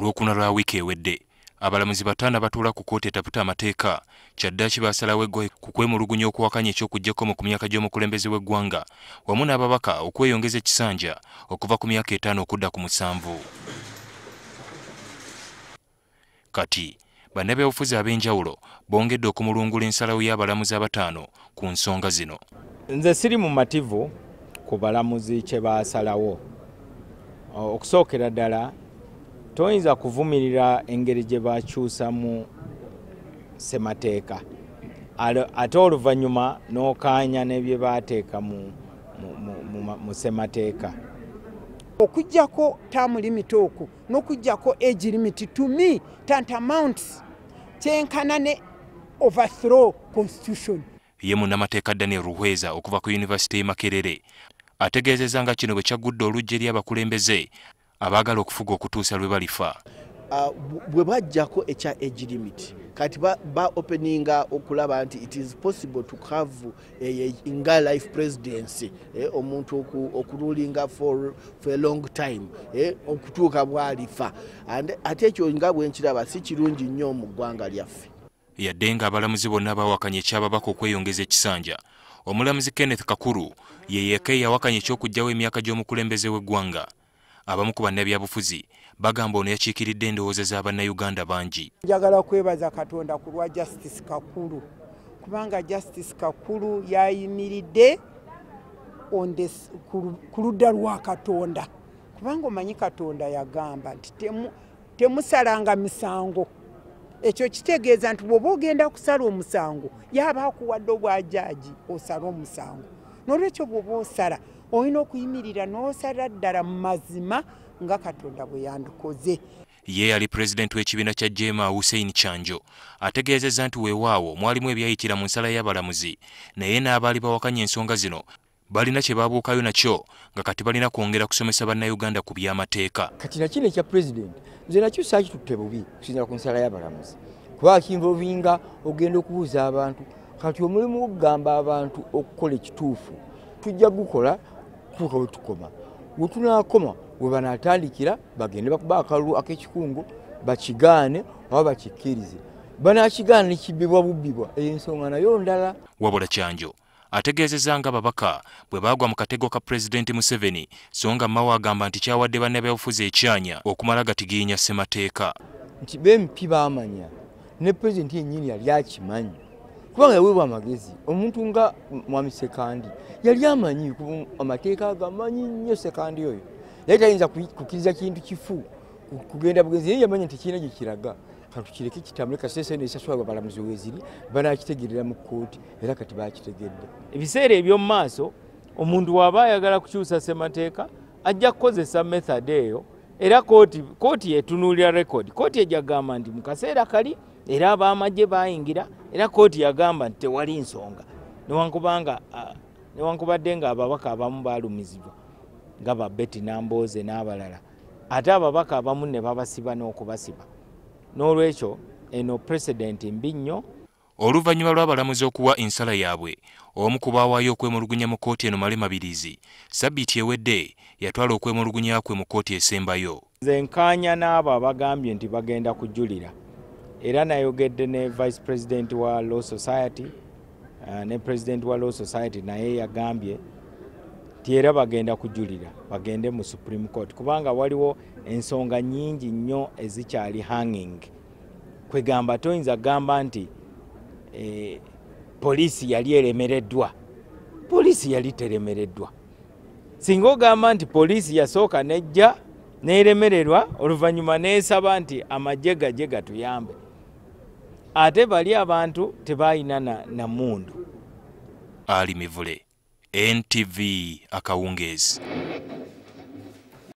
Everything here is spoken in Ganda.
Olwokuna lwa wiiki ewedde abalamuzi bataano batuula ku kkooti etaputa amateeka kyaddaaki baasalawo eggwaayo ku kwemulugunya okuwakanya eky'okuggyako ku myaka gy'omukulembeze w'eggwanga wamu n'ababaka okweyongeza ekisanja okuva ku myaka 5 okudda ku 7. Kati bannabyabufuzi ab'enjawulo bongedde okumulungula ensalawo y'abalamuzi abataano ku nsonga zino. Nze siri mumativu ku balamuzi kye baasalawo. Okusookera ddala toyinza kuvumirira engeri gye bakyusamu ssemateeka ate oluvannyuma n'okaanya n'ebye baateeka mu ssemateeka. Okujjako term limit okwo n'okujjako age limit to me tantamounts kyenkana ne overthrow constitution. Ye munnamateeka Daniel Ruhweza okuva ku Yunivasite y'e Makerere ategeezezza nga kino bwe kyaggudde olujja eri abakulembeze abaagala okufuga okutuusa lwe balifa. Bwe bajjako ekya age limit kati ba openinga okulaba nti it is possible to have nga life presidency omuntu okurulinga for a long time okutuuka bwalifa ate ekyo nga bwe nkiraba si kirungi nnyo mu ggwanga lyaffe. Yadde nga abalamuzi bonna bawakanya ekyababaka okweyongeza ekisanja, omulamuzi Kenneth Kakuru ye yekka yawakanya eky'okuggyawo emyaka gy'omukulembeze w'eggwanga. Abamu ku bannabyabufuzi bagamba ono yakiikiridde endowooza z'abannayuganda bangi. Njagala kwebaza Katonda ku lwa Justice Kakulu kubanga Justice Kakulu yayimiridde ku ludda lwa Katonda kubanga omanyi Katonda yagamba nti temusalanga misango. Ekyo kitegeeza nti bw'oba ogenda kusala omusango yaba akuwadde obwajaaji osala omusango. N'olwekyo bw'oba osala olina okuyimirira n'osala ddala mu mazima nga Katonda bwe yandikoze. Ye yali pulezidenti w'ekibiina kya Jema Hussein Kyanjo ategeezezza nti weewaawo mwalimu ebyayitira mu nsala y'abalamuzi naye n'abaali bawakanya ensonga zino balina kye baabuukayo nakyo nga kati balina kwongera kusomesa bannayuganda ku by'amateeka. Kati nakino ekya pulezidenti nze nakyo saakitutte bubi kusinziira ku nsala y'abalamuzi kuba kinvovinga ogenda okubuuza abantu kati omulimu okugamba abantu okukola ekituufu tujja gukola tuuka we tukoma. We tunaakoma we banaatandikira bagende bakuba akalulu ak'ekikungo bakigaane oba bakikkirize. Banaakigaana ne kibbibwa bubbibwa ensonga nayo ndala. Wabula Kyanjo ategeezezza nga babaka bwe baagwa mu katego ka Pulezidenti Museveni so nga Mao agamba nti kyawadde bannabyabufuzi ekyanya okumala gatigiinya ssemateeka. Nti b'empi baamanya ne Pulezidenti yennyini yali akimanyi kubanga yaweebwa amagezi. Omuntu nga Mwami Sekandi yali amanyi amateeka agamanyi nnyo. Sekandi oyo yali tayinza kukkiriza kintu kifu kugenda bugenzi ye yamanya nti kirina gye kiraga katukireke kitambule kasese nesaswa abalamuzi weziri banakitegerera mu kkooti era kati bakitegedde. Ebiseera eby'omu maaso omuntu waba ayagala kukyusa ssemateeka ajja kukozesa method eyo era kooti yetunuulira record. Kooti ejagamba nti mu kaseera kali era ab'amagye bayingira era kooti yagamba nti tewali nsonga newankubadde nga ababaka abamu baalumizibwa nga ba Betty Nambooze n'abalala ate ababaka abamu ne babasiba n'okubasiba. N'olwekyo eno precedent mbi nnyo. Oluvannyuma lw'abalamuzi okuwa ensala yaabwe omu ku baawaayo okwemulugunya mu kkooti eno Male Mabirizi Sabbiiti ewedde yatwala okwemulugunya kwe mu kkooti esembayo. Nze nkaanya n'abo abagambye nti bagenda kujulira era nayogedde ne Vice President wa Law Society ne President wa Law Society naye yagambye nti era bagenda kujulira bagende mu Supreme Court kubanga waliwo ensonga nnyingi nnyo ezikyali hanging. Kwegamba toyinza gamba nti poliisi yali eremereddwa. Poliisi yali teremereddwa. Singa ogamba nti poliisi yasooka nejja n'eremererwa oluvannyuma n'esaba nti amagye gajye gatuyambe ate bali abantu tebalina na mundu. Ali Mivule, NTV Akawungeezi.